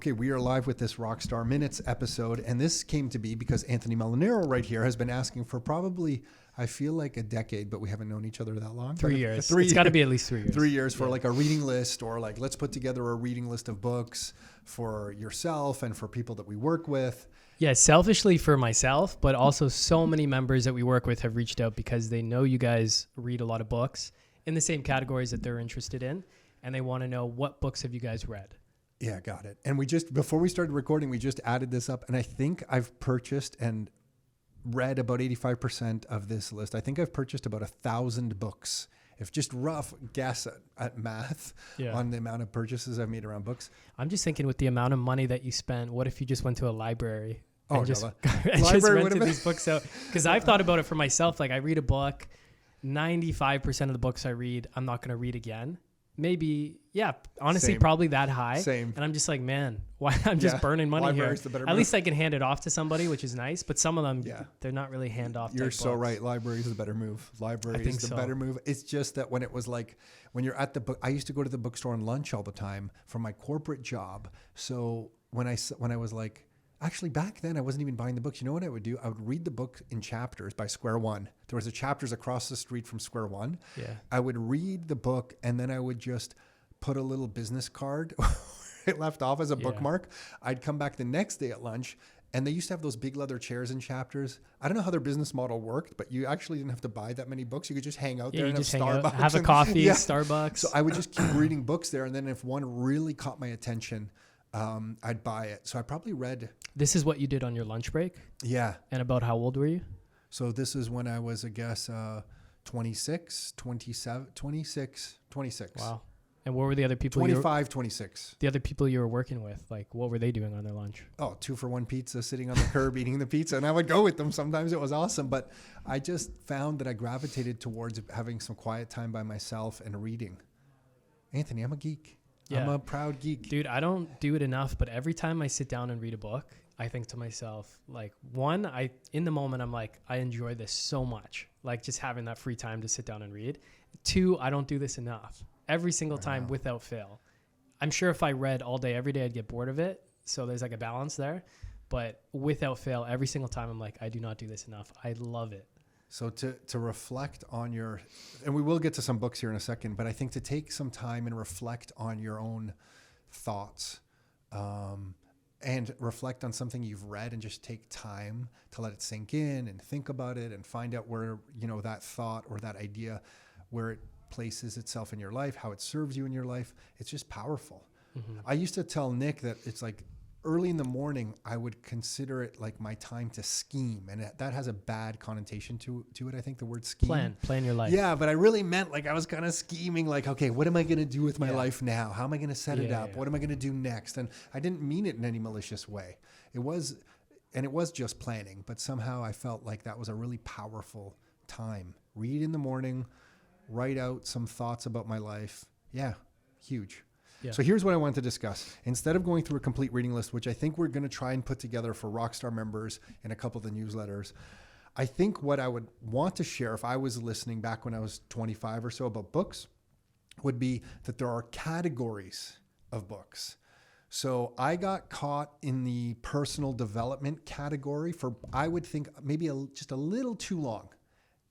Okay, we are live with this Rockstar Minutes episode, and this came to be because Anthony Molinaro right here has been asking for probably, I feel like a decade, but we haven't known each other that long. 3 years. It's got to be at least 3 years. 3 years for like a reading list, or like let's put together a reading list of books for yourself and for people that we work with. Yeah, selfishly for myself, but also so many members that we work with have reached out because they know you guys read a lot of books in the same categories that they're interested in, and they want to know what books have you guys read. Yeah, got it. And we just, before we started recording, we just added this up, and I think I've purchased and read about 85% of this list. I think I've purchased about 1,000 books. If just rough guess at math on the amount of purchases I've made around books. I'm just thinking with the amount of money that you spent, what if you just went to a library and just library rented these books out? Because I've thought about it for myself. Like I read a book, 95% of the books I read, I'm not going to read again. Maybe, honestly, probably that high. Same. And I'm just like, man, why I'm just burning money Library's here. the better At move. least I can hand it off to somebody, which is nice. But some of them, they're not really handoff. You're so right. Library is the better move. Library is the better move. It's just that when it was like, when you're at the book, I used to go to the bookstore on lunch all the time for my corporate job. So when I was like, actually, back then, I wasn't even buying the books. You know what I would do? I would read the book in chapters by Square One. There was a chapters across the street from Square One. Yeah. I would read the book, and then I would just put a little business card it left off as a bookmark. I'd come back the next day at lunch, and they used to have those big leather chairs in chapters. I don't know how their business model worked, but you actually didn't have to buy that many books. You could just hang out there and have Starbucks. Have a coffee, Starbucks. So I would just keep reading books there, and then if one really caught my attention, I'd buy it. So I probably read... This is what you did on your lunch break? Yeah. And about how old were you? So this is when I was, I guess, 26. Wow. And what were the other people? 25, 26. The other people you were working with, like what were they doing on their lunch? Oh, 2-for-1 pizza, sitting on the curb eating the pizza. And I would go with them. Sometimes it was awesome. But I just found that I gravitated towards having some quiet time by myself and reading. Anthony, I'm a geek. Yeah. I'm a proud geek. Dude, I don't do it enough, but every time I sit down and read a book, I think to myself, like, one, in the moment, I'm like, I enjoy this so much. Like just having that free time to sit down and read. 2, I don't do this enough. Every single time without fail. I'm sure if I read all day, every day, I'd get bored of it. So there's like a balance there. But without fail, every single time, I'm like, I do not do this enough. I love it. So to reflect on your, and we will get to some books here in a second, but I think to take some time and reflect on your own thoughts and reflect on something you've read and just take time to let it sink in and think about it and find out where, that thought or that idea, where it places itself in your life, how it serves you in your life. It's just powerful. Mm-hmm. I used to tell Nick that it's like, early in the morning, I would consider it like my time to scheme. And that has a bad connotation to it. I think the word scheme. Plan your life. Yeah, but I really meant like I was kind of scheming like, okay, what am I going to do with my life now? How am I going to set it up? Yeah. What am I going to do next? And I didn't mean it in any malicious way. It was just planning, but somehow I felt like that was a really powerful time. Read in the morning, write out some thoughts about my life. Yeah, huge. Yeah. So here's what I want to discuss. Instead of going through a complete reading list, which I think we're going to try and put together for Rockstar members in a couple of the newsletters, I think what I would want to share if I was listening back when I was 25 or so about books would be that there are categories of books. So I got caught in the personal development category for, I would think, maybe just a little too long.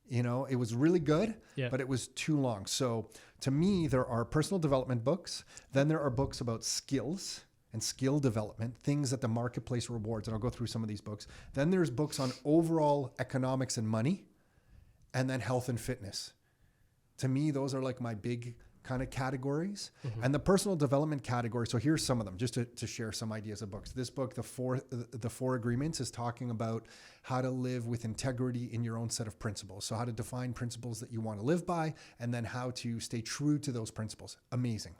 It was really good, but it was too long. So to me, there are personal development books. Then there are books about skills and skill development, things that the marketplace rewards. And I'll go through some of these books. Then there's books on overall economics and money, and then health and fitness. To me, those are like my big kind of categories. Mm-hmm. And the personal development category, so here's some of them, just to share some ideas of books. This book, The Four Agreements, is talking about how to live with integrity in your own set of principles. So how to define principles that you want to live by, and then how to stay true to those principles. Amazing.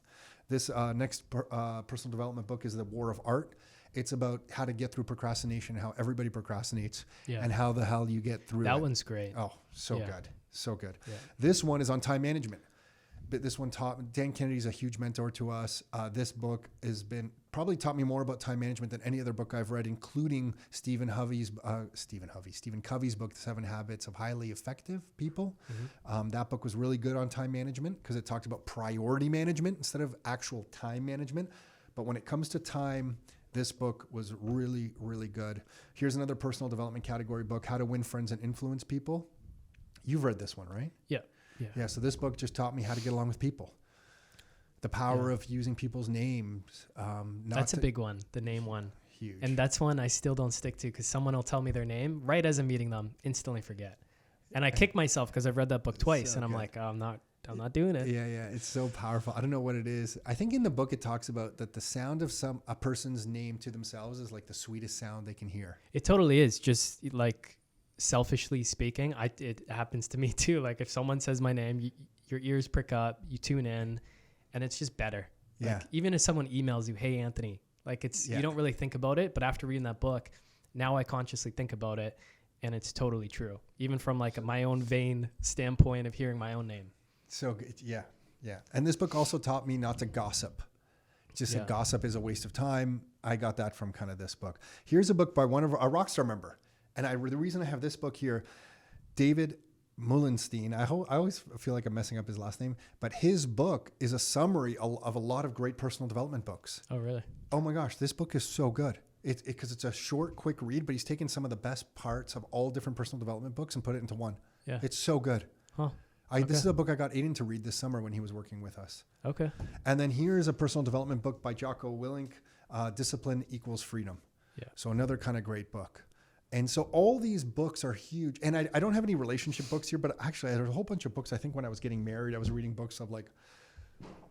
This next personal development book is The War of Art. It's about how to get through procrastination, how everybody procrastinates, and how the hell you get through it. That one's great. Oh, so good. So good. Yeah. This one is on time management. But this one Dan Kennedy's a huge mentor to us. This book has probably taught me more about time management than any other book I've read, including Stephen Covey's book, The 7 Habits of Highly Effective People. Mm-hmm. That book was really good on time management because it talked about priority management instead of actual time management. But when it comes to time, This book was really, really good. Here's another personal development category book, How to Win Friends and Influence People. You've read this one, right? Yeah. So this book just taught me how to get along with people. The power of using people's names. That's a big one, the name one. Huge. And that's one I still don't stick to because someone will tell me their name right as I'm meeting them, instantly forget. And I kick myself because I've read that book twice, and I'm like, oh, I'm not doing it. Yeah, it's so powerful. I don't know what it is. I think in the book it talks about that the sound of a person's name to themselves is like the sweetest sound they can hear. It totally is. Just like selfishly speaking, it happens to me too. Like if someone says my name, your ears prick up, you tune in, and it's just better. Like, even if someone emails you, hey, Anthony, like you don't really think about it, but after reading that book, now I consciously think about it, and it's totally true. Even from like my own vain standpoint of hearing my own name. So good. Yeah. And this book also taught me not to gossip. Just that gossip is a waste of time. I got that from kind of this book. Here's a book by one of a Rockstar member. And the reason I have this book here, David Mullenstein, I always feel like I'm messing up his last name, but his book is a summary of a lot of great personal development books. Oh, really? Oh my gosh, this book is so good. Because it's a short, quick read, but he's taken some of the best parts of all different personal development books and put it into one. Yeah. It's so good. Huh. This is a book I got Aiden to read this summer when he was working with us. Okay. And then here's a personal development book by Jocko Willink, Discipline Equals Freedom. Yeah. So another kind of great book. And so all these books are huge. And I don't have any relationship books here, but actually there's a whole bunch of books. I think when I was getting married, I was reading books of like,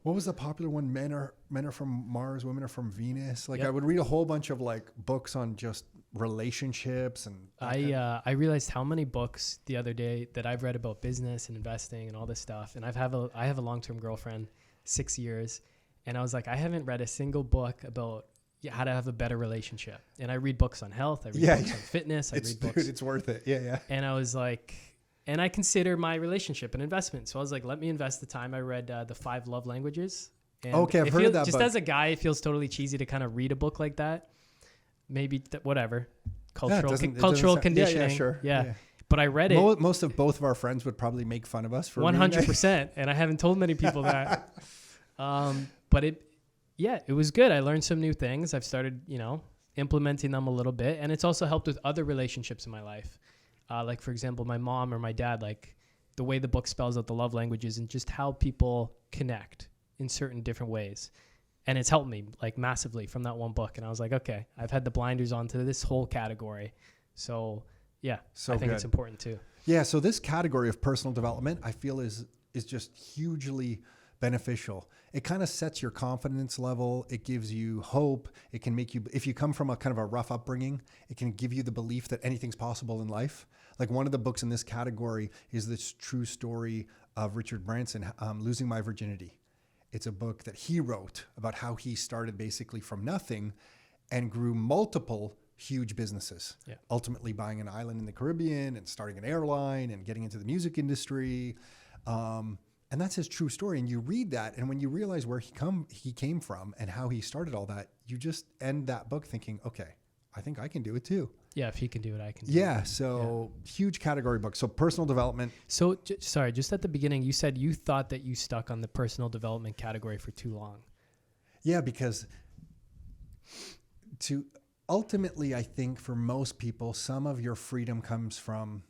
what was the popular one? Men are from Mars, women are from Venus. Like I would read a whole bunch of like books on just relationships. And I realized how many books the other day that I've read about business and investing and all this stuff. And I have a long-term girlfriend, 6 years. And I was like, I haven't read a single book about how to have a better relationship. And I read books on health. I read books on fitness. I read books. Dude, it's worth it. Yeah. And I was like, and I consider my relationship an investment. So I was like, let me invest the time. I read The 5 Love Languages. And okay, I've heard of that just book. As a guy, it feels totally cheesy to kind of read a book like that. Maybe whatever. Cultural conditioning. Yeah, sure. Yeah. But I read it. Most of both of our friends would probably make fun of us for 100%. And I haven't told many people that. But it was good. I learned some new things. I've started, implementing them a little bit. And it's also helped with other relationships in my life. Like, for example, my mom or my dad, like the way the book spells out the love languages and just how people connect in certain different ways. And it's helped me like massively from that one book. And I was like, okay, I've had the blinders on to this whole category. So I think it's important too. Yeah. So this category of personal development, I feel is just hugely beneficial. It kind of sets your confidence level. It gives you hope. It can make you, if you come from a kind of a rough upbringing, it can give you the belief that anything's possible in life. Like one of the books in this category is this true story of Richard Branson, Losing My Virginity. It's a book that he wrote about how he started basically from nothing and grew multiple huge businesses, ultimately buying an island in the Caribbean and starting an airline and getting into the music industry. And that's his true story. And you read that, and when you realize where he came from and how he started all that, you just end that book thinking, okay, I think I can do it too. Yeah, if he can do it, I can do it. Yeah, so huge category book. So personal development. So, sorry, just at the beginning, you said you thought that you stuck on the personal development category for too long. Yeah, because ultimately, I think for most people, some of your freedom comes from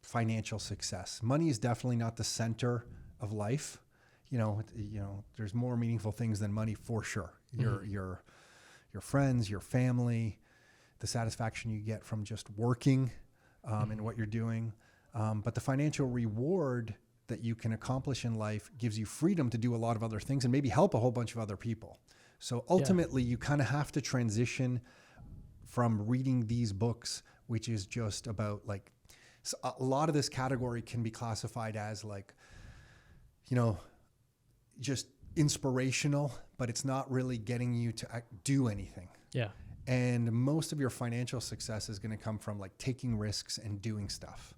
financial success. Money is definitely not the center of life. There's more meaningful things than money for sure. Your friends, your family, the satisfaction you get from just working and what you're doing. But the financial reward that you can accomplish in life gives you freedom to do a lot of other things and maybe help a whole bunch of other people. So ultimately, you kind of have to transition from reading these books, which is just about like, a lot of this category can be classified as like, just inspirational, but it's not really getting you to do anything. Yeah. And most of your financial success is going to come from like taking risks and doing stuff.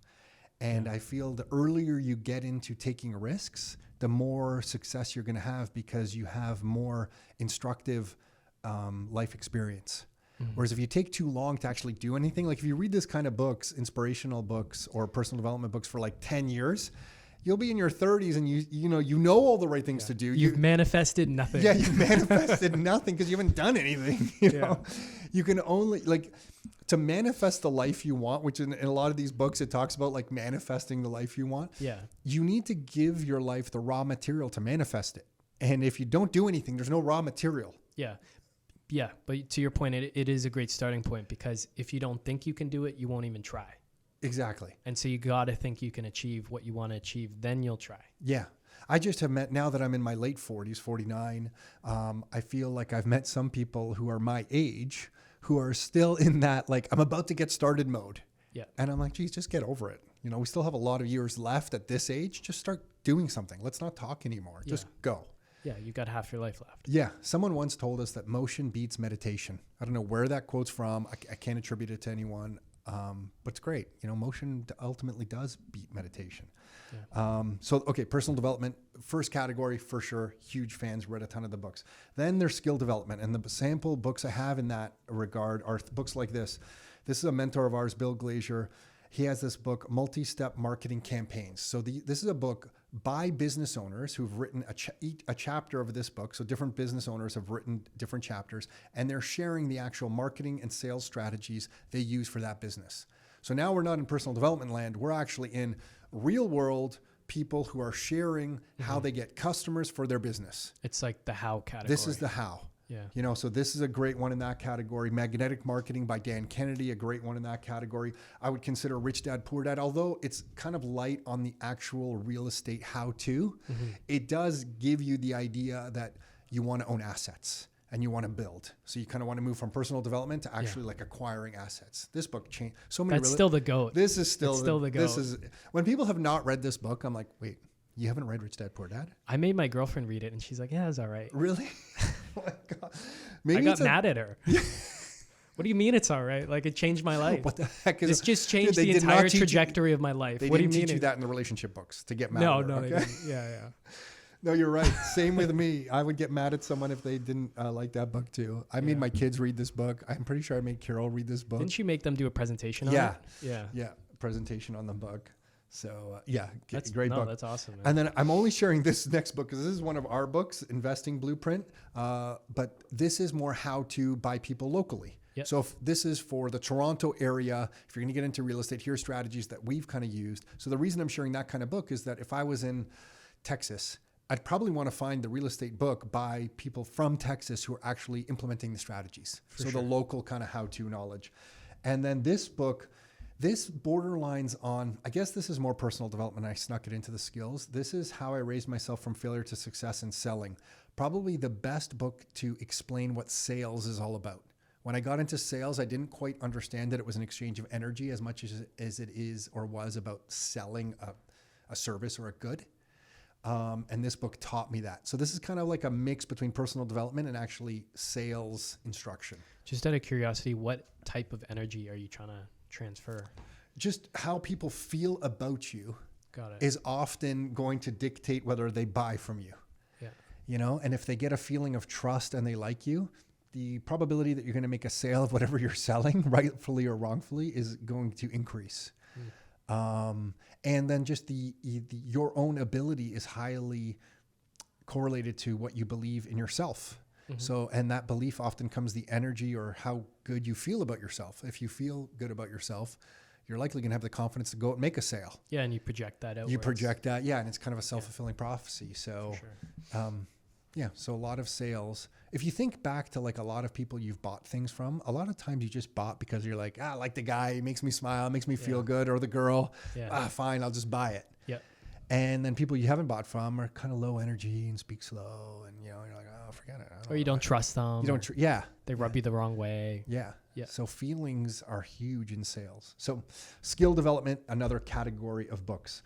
And I feel the earlier you get into taking risks, the more success you're going to have because you have more instructive life experience. Mm-hmm. Whereas if you take too long to actually do anything, like if you read this kind of books, inspirational books or personal development books for like 10 years, you'll be in your 30s and you know all the right things to do. You've manifested nothing. Yeah, you manifested nothing because you haven't done anything. You know, you can only to manifest the life you want, which in a lot of these books it talks about like manifesting the life you want. Yeah, you need to give your life the raw material to manifest it. And if you don't do anything, there's no raw material. Yeah, but to your point, it is a great starting point, because if you don't think you can do it, you won't even try. Exactly. And so you got to think you can achieve what you want to achieve, then you'll try. Yeah. I just have met, now that I'm in my late 40s, 49, I feel like I've met some people who are my age who are still in that, like, I'm about to get started mode. Yeah. And I'm like, geez, just get over it. You know, we still have a lot of years left at this age. Just start doing something. Let's not talk anymore. Just go. Yeah, you got half your life left. Yeah. Someone once told us that motion beats meditation. I don't know where that quote's from. I can't attribute it to anyone, but it's great. You know, motion ultimately does beat meditation. Yeah. Okay, personal development, first category for sure. Huge fans, read a ton of the books. Then there's skill development. And the sample books I have in that regard are books like this. This is a mentor of ours, Bill Glazier. He has this book, Multi-Step Marketing Campaigns. So this is a book by business owners who've written a chapter of this book. So different business owners have written different chapters, and they're sharing the actual marketing and sales strategies they use for that business. So now we're not in personal development land. We're actually in real world people who are sharing how they get customers for their business. It's like the how category. This is the how. Yeah. You know, so this is a great one in that category. Magnetic Marketing by Dan Kennedy, a great one in that category. I would consider Rich Dad, Poor Dad, although it's kind of light on the actual real estate how-to. It does give you the idea that you want to own assets and you want to build. So you kind of want to move from personal development to actually like acquiring assets. This book changed so many. That's still the GOAT. This is still the GOAT. This is when people have not read this book, I'm like, wait, you haven't read Rich Dad, Poor Dad? I made my girlfriend read it and she's like, yeah, it's all right. Really? Oh my God. I got mad at her. What do you mean it's all right? Like, it changed my life. What the heck is This just changed Dude, the entire trajectory of my life. They What do you didn't mean? teach you that in the relationship books to get mad No, at her, they okay? didn't. Yeah. No, you're right. Same with me. I would get mad at someone if they didn't like that book too. I made my kids read this book. I'm pretty sure I made Carol read this book. Didn't you make them do a presentation on Yeah. it? Yeah. Presentation on the book. So That's great book. That's awesome, man. And then I'm only sharing this next book because this is one of our books, Investing Blueprint. But this is more how to buy people locally. Yep. So if this is for the Toronto area, if you're going to get into real estate, here's strategies that we've kind of used. So the reason I'm sharing that kind of book is that if I was in Texas, I'd probably want to find the real estate book by people from Texas who are actually implementing the strategies. The local kind of how-to knowledge. And then this book, this borderlines on, I guess this is more personal development. I snuck it into the skills. This is How I Raised Myself from Failure to Success in Selling. Probably the best book to explain what sales is all about. When I got into sales, I didn't quite understand that it was an exchange of energy as much as it is or was about selling a service or a good. And this book taught me that. So this is kind of like a mix between personal development and actually sales instruction. Just out of curiosity, what type of energy are you trying to transfer? Just how people feel about you Got it. is often going to dictate whether they buy from you. Yeah. You know, and if they get a feeling of trust and they like you, the probability that you're going to make a sale of whatever you're selling, rightfully or wrongfully, is going to increase. And then just your own ability is highly correlated to what you believe in yourself. So, and that belief often comes the energy or how good you feel about yourself. If you feel good about yourself, you're likely going to have the confidence to go and make a sale. Yeah, and you project that out. You project that, and it's kind of a self-fulfilling prophecy. So, so a lot of sales. If you think back to like a lot of people you've bought things from, a lot of times you just bought because you're like, I like the guy, he makes me smile, makes me feel good, or the girl, fine, I'll just buy it. Yep. And then people you haven't bought from are kind of low energy and speak slow, and you're like, oh, forget it. Or you don't trust them. You don't. They rub you the wrong way. Yeah. Yeah. So feelings are huge in sales. So skill development, another category of books.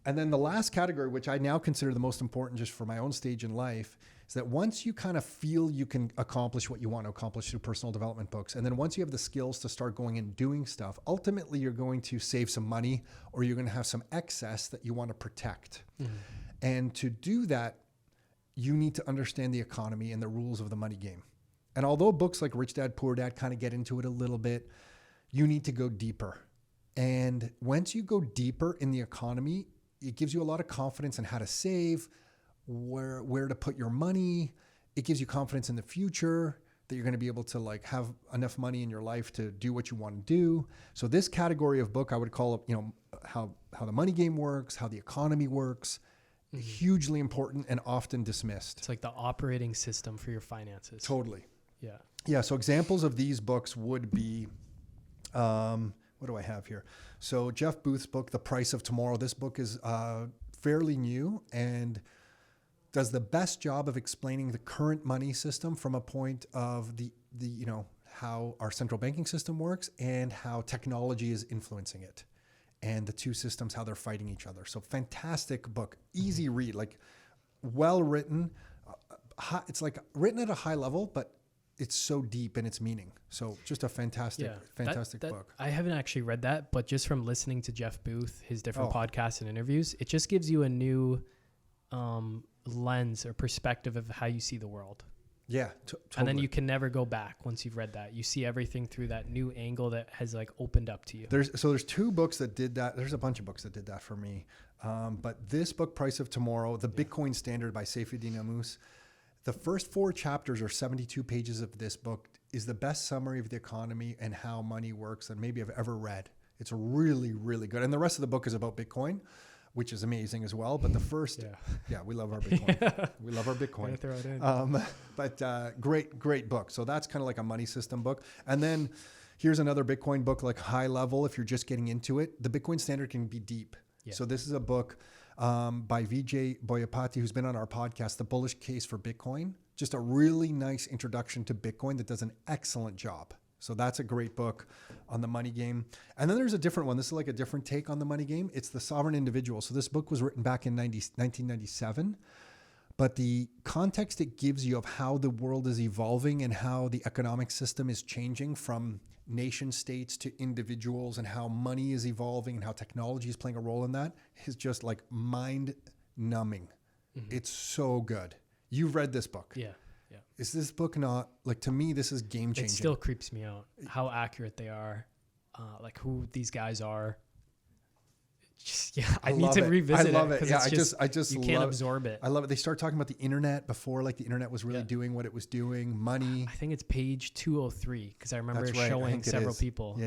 And then the last category, which I now consider the most important just for my own stage in life, is that once you kind of feel you can accomplish what you want to accomplish through personal development books, and then once you have the skills to start going and doing stuff, ultimately you're going to save some money or you're going to have some excess that you want to protect. And to do that, you need to understand the economy and the rules of the money game. And although books like Rich Dad, Poor Dad kind of get into it a little bit, you need to go deeper. And once you go deeper in the economy, it gives you a lot of confidence in how to save, where to put your money. It gives you confidence in the future that you're going to be able to like have enough money in your life to do what you want to do. So this category of book, I would call it, you know, how the money game works, how the economy works, hugely important and often dismissed. It's like the operating system for your finances. Totally. Yeah. Yeah. So examples of these books would be, what do I have here? So Jeff Booth's book, The Price of Tomorrow. This book is fairly new and does the best job of explaining the current money system from a point of the you know, how our central banking system works and how technology is influencing it, and the two systems, how they're fighting each other. So fantastic book, easy read, like well written. It's like written at a high level, but it's so deep in its meaning. So just a fantastic book. I haven't actually read that, but just from listening to Jeff Booth, his different podcasts and interviews, it just gives you a new lens or perspective of how you see the world. Yeah. Totally. And then you can never go back once you've read that. You see everything through that new angle that has like opened up to you. There's two books that did that. There's a bunch of books that did that for me. But this book, Price of Tomorrow, The Bitcoin Standard by Saifedean Ammous, the first 4 chapters or 72 pages of this book is the best summary of the economy and how money works that maybe I've ever read. It's really, really good. And the rest of the book is about Bitcoin, which is amazing as well. But the first, we love our Bitcoin. We love our Bitcoin. Throw it in. But great book. So that's kind of like a money system book. And then here's another Bitcoin book, like high level, if you're just getting into it. The Bitcoin Standard can be deep. Yeah. So this is a book by Vijay Boyapati, who's been on our podcast, The Bullish Case for Bitcoin. Just a really nice introduction to Bitcoin that does an excellent job. So that's a great book on the money game. And then there's a different one. This is like a different take on the money game. It's The Sovereign Individual. So this book was written back in 1997. But the context it gives you of how the world is evolving and how the economic system is changing from nation states to individuals and how money is evolving and how technology is playing a role in that is just like mind numbing. Mm-hmm. It's so good. You've read this book. Yeah. Is this book not, like, to me, this is game changing. It still creeps me out how accurate they are, like who these guys are. I need to revisit it. I love it. Yeah, I just you can't absorb it. I love it. They start talking about the internet before, like, the internet was really doing what it was doing. Money. I think it's page 203 because I remember showing several people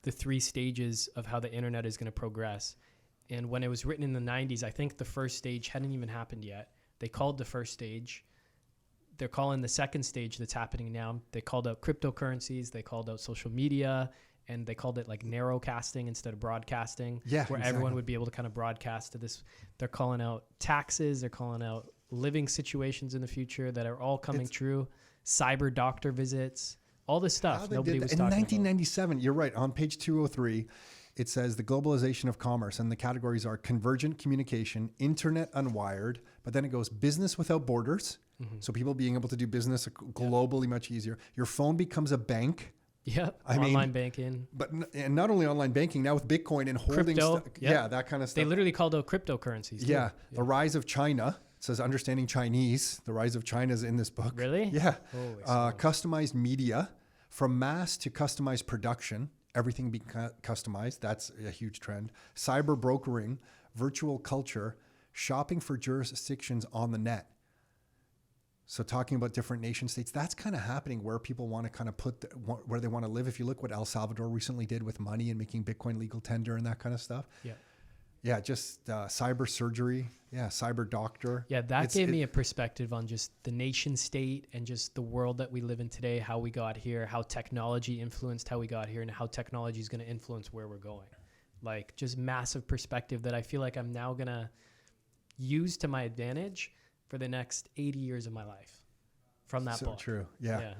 the 3 stages of how the internet is going to progress. And when it was written in the 90s, I think the first stage hadn't even happened yet. They called the first stage. They're calling the second stage that's happening now. They called out cryptocurrencies. They called out social media. And they called it like narrowcasting instead of broadcasting, where everyone would be able to kind of broadcast to this. They're calling out taxes. They're calling out living situations in the future that are all coming true. Cyber doctor visits, all this stuff nobody was talking about. In 1997, you're right. On page 203, it says the globalization of commerce, and the categories are convergent communication, internet unwired, but then it goes business without borders. Mm-hmm. So people being able to do business globally much easier. Your phone becomes a bank. Yeah, online banking. But and not only online banking, now with Bitcoin and holding crypto, that kind of stuff. They literally called out cryptocurrencies. Yeah, the rise of China. It says understanding Chinese. The rise of China is in this book. Really? Yeah. Customized media, from mass to customized production, everything being customized. That's a huge trend. Cyber brokering, virtual culture, shopping for jurisdictions on the net. So talking about different nation states, that's kind of happening where people want to kind of put where they want to live. If you look what El Salvador recently did with money and making Bitcoin legal tender and that kind of stuff. Yeah, just cyber surgery. Yeah, cyber doctor. Yeah, that gave me a perspective on just the nation state and just the world that we live in today, how we got here, how technology influenced how we got here, and how technology is going to influence where we're going. Like, just massive perspective that I feel like I'm now going to use to my advantage for the next 80 years of my life from that book. So true. Yeah.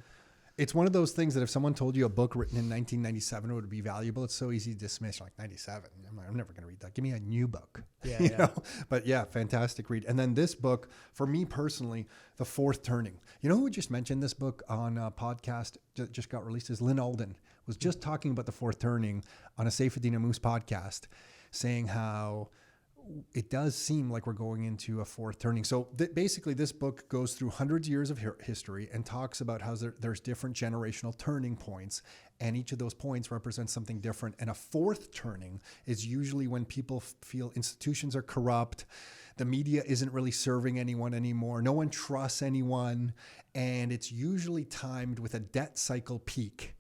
It's one of those things that if someone told you a book written in 1997 would be valuable, it's so easy to dismiss. You're like, 97? I'm never going to read that. Give me a new book. You know? But yeah, fantastic read. And then this book, for me personally, The Fourth Turning. You know who just mentioned this book on a podcast that just got released is Lynn Alden. Was just talking about The Fourth Turning on a Saifedean Ammous podcast, saying how it does seem like we're going into a fourth turning. So basically this book goes through hundreds of years of history and talks about how there's different generational turning points, and each of those points represents something different. And a fourth turning is usually when people feel institutions are corrupt, the media isn't really serving anyone anymore, no one trusts anyone, and it's usually timed with a debt cycle peak,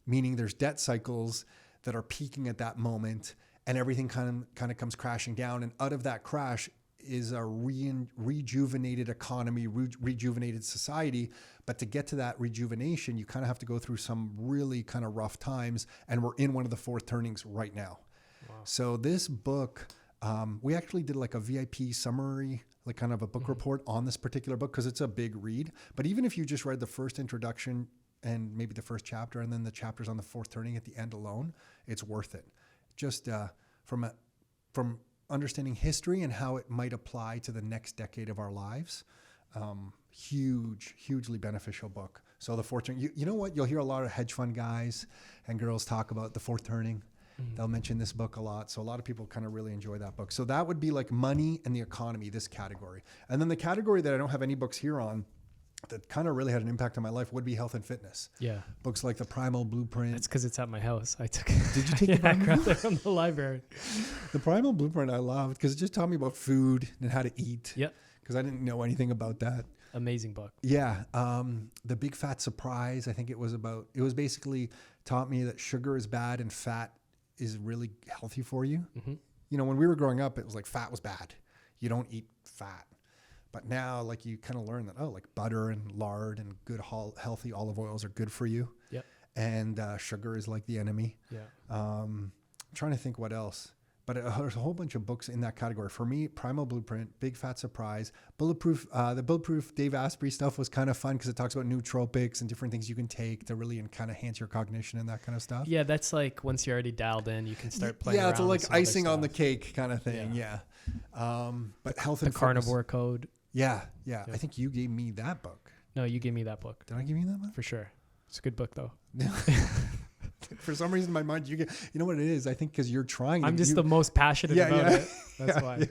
meaning there's debt cycles that are peaking at that moment, and everything kind of comes crashing down. And out of that crash is a rejuvenated economy, rejuvenated society. But to get to that rejuvenation, you kind of have to go through some really kind of rough times. And we're in one of the fourth turnings right now. Wow. So this book, we actually did like a VIP summary, like kind of a book report on this particular book, because it's a big read. But even if you just read the first introduction and maybe the first chapter and then the chapters on the fourth turning at the end alone, it's worth it. Just from understanding history and how it might apply to the next decade of our lives. Hugely beneficial book. So the fourth turning, you know what? You'll hear a lot of hedge fund guys and girls talk about the fourth turning. They'll mention this book a lot. So a lot of people kind of really enjoy that book. So that would be like money and the economy, this category. And then the category that I don't have any books here on that kind of really had an impact on my life would be health and fitness. Yeah. Books like The Primal Blueprint. That's because it's at my house. I took Did you take yeah, the Primal? I grabbed it from the library. The Primal Blueprint I loved because it just taught me about food and how to eat. Yep. Because I didn't know anything about that. Amazing book. Yeah. The Big Fat Surprise, I think it was basically taught me that sugar is bad and fat is really healthy for you. Mm-hmm. You know, when we were growing up, it was like fat was bad. You don't eat fat. But now, like, you kind of learn that, like butter and lard and good healthy olive oils are good for you. Yep. And sugar is like the enemy. Yeah. I'm trying to think what else. But there's a whole bunch of books in that category. For me, Primal Blueprint, Big Fat Surprise, Bulletproof. The Bulletproof Dave Asprey stuff was kind of fun because it talks about nootropics and different things you can take to really kind of enhance your cognition and that kind of stuff. Yeah, that's like once you're already dialed in, you can start playing around. Yeah, it's like icing on the cake kind of thing. Yeah. But health and the Carnivore Code. Yeah. I think you gave me that book. No, you gave me that book. Did I give you that book? For sure. It's a good book, though. For some reason in my mind, you know what it is? I think because you're trying. I'm just the most passionate about it. That's why. Yeah.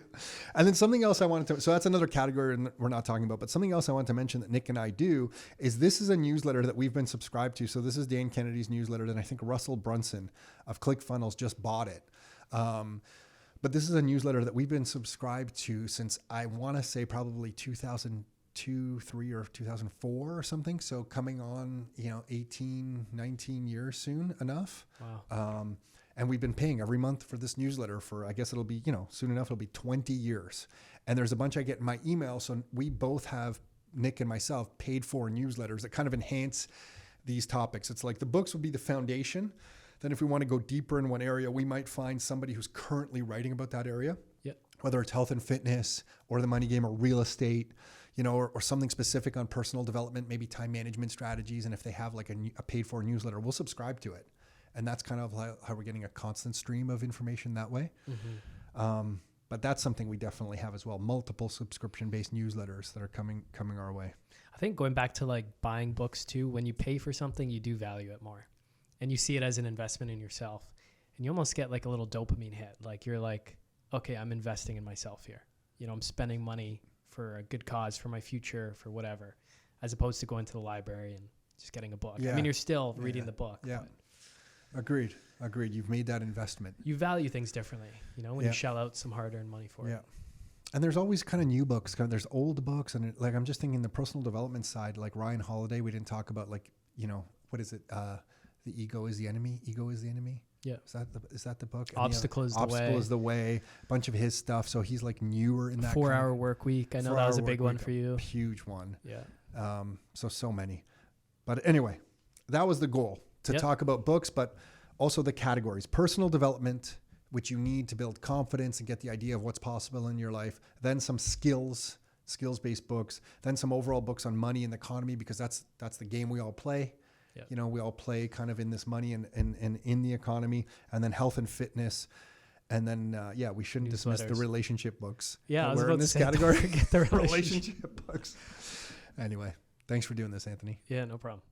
And then something else I wanted to, so that's another category we're not talking about, but something else I wanted to mention that Nick and I do is this is a newsletter that we've been subscribed to. So this is Dan Kennedy's newsletter, and I think Russell Brunson of ClickFunnels just bought it. But this is a newsletter that we've been subscribed to since I want to say probably 2002, 3 or 2004 or something. So coming on, 18, 19 years soon enough. Wow. And we've been paying every month for this newsletter for, I guess it'll be, soon enough, it'll be 20 years. And there's a bunch I get in my email. So we both have, Nick and myself, paid for newsletters that kind of enhance these topics. It's like the books would be the foundation. Then if we want to go deeper in one area, we might find somebody who's currently writing about that area. Yep. Whether it's health and fitness or the money game or real estate, or something specific on personal development, maybe time management strategies. And if they have like a paid for newsletter, we'll subscribe to it. And that's kind of how we're getting a constant stream of information that way. Mm-hmm. But that's something we definitely have as well. Multiple subscription-based newsletters that are coming our way. I think going back to like buying books too, when you pay for something, you do value it more. And you see it as an investment in yourself. And you almost get like a little dopamine hit. Like you're like, okay, I'm investing in myself here. I'm spending money for a good cause, for my future, for whatever, as opposed to going to the library and just getting a book. Yeah. I mean, you're still reading the book. Yeah. Agreed. You've made that investment. You value things differently, when you shell out some hard-earned money for it. Yeah. And there's always kind of new books. There's old books. And like, I'm just thinking the personal development side, like Ryan Holiday, we didn't talk about what is it? The ego is the enemy. Ego is the enemy. Yeah. Is that the book? Obstacle is the way. Obstacle is the way. A bunch of his stuff. So he's like newer in that. 4-hour work week. I know that was a big one for you. Huge one. Yeah. So many. But anyway, that was the goal, to talk about books, but also the categories. Personal development, which you need to build confidence and get the idea of what's possible in your life. Then some skills-based books. Then some overall books on money and the economy, because that's the game we all play. Yep. We all play kind of in this money and in the economy, and then health and fitness. And then, we shouldn't dismiss the relationship books. Yeah, I was we're about in this to say, category. Get the relationship books. Anyway, thanks for doing this, Anthony. Yeah, no problem.